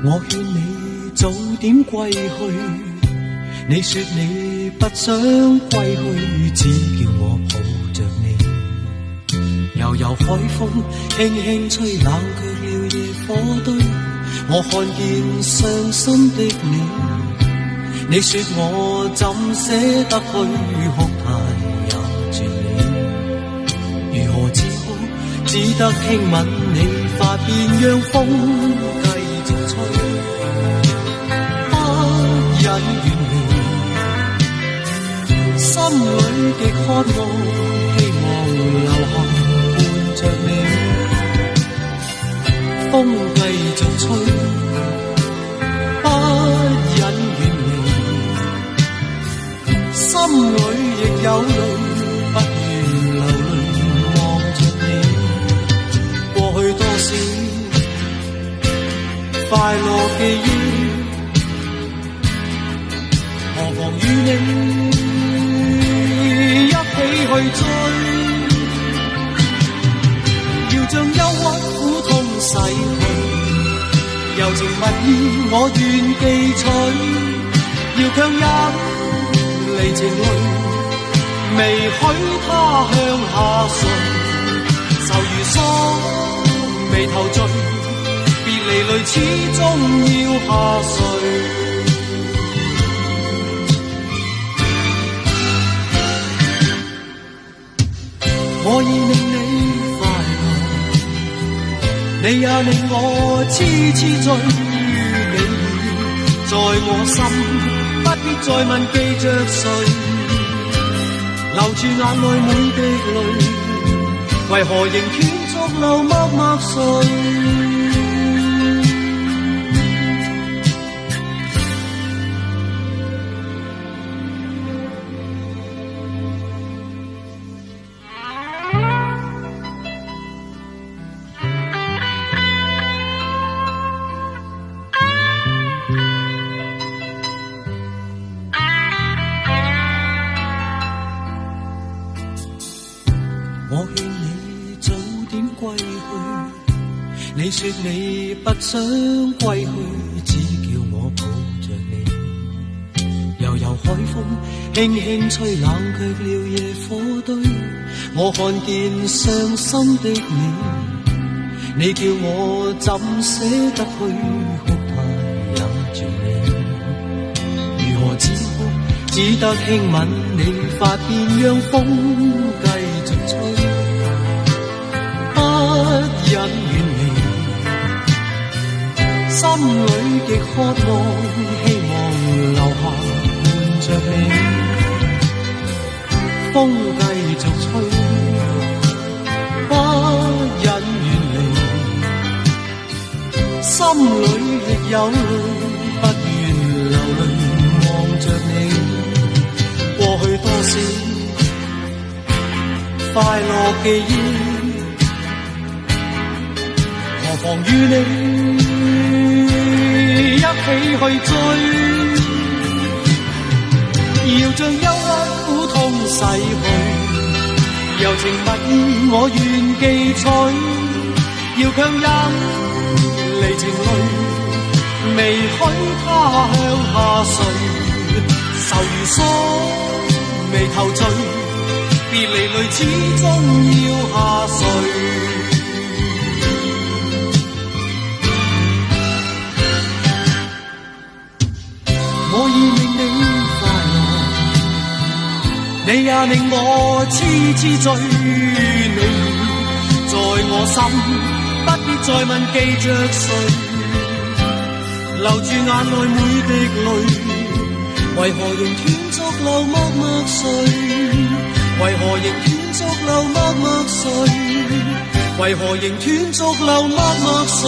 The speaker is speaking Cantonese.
我勸你早點歸去，你說你不想歸去，只叫我抱着你。悠悠海風輕輕吹，冷卻了野火堆。我看見傷心的你，你說我怎捨得去，哭態也絕美。如何止哭，只得輕吻你髮邊，讓風繼續吹。不忍遠離，心裏極渴望，希望留下伴着你。風繼續吹，不忍遠離，心裏亦有淚，不願流淚望着你。過去多少快樂記憶，何妨與你一起去追。要將憂鬱苦痛洗去，柔情蜜意我願記取。要強忍離情淚，未許他向下垂。愁如鎖眉頭聚，別離淚始終要下垂。我已令你快樂，你也令我痴痴醉。你在我心，不必再問記着誰，留住眼內每滴淚，為何仍斷續流默默垂。我勸你早點歸去，你說你不想歸去，只叫我抱着你。悠悠海風輕輕吹，冷卻了野火堆。我看見傷心的你，你叫我怎捨得去，哭態也絕美。如何止哭，只得輕吻你髮邊，讓風繼續吹。不忍遠離，心裏極渴望，希望留下伴着你。風繼續吹，不忍遠離，心裏亦有淚，不願流淚望着你。過去多少快樂記憶，何妨與你一起去追。要將憂鬱苦痛洗去，柔情蜜意我願記取。要強忍離情淚，未許他向下垂。愁如鎖眉頭聚，別離淚始終要下垂。我已令你快樂，你也令我痴痴醉。你在我心，不必再問記着誰，留住眼內每滴淚，為何仍斷續流默默垂？為何仍斷續流默默垂？為何仍斷續流默默垂？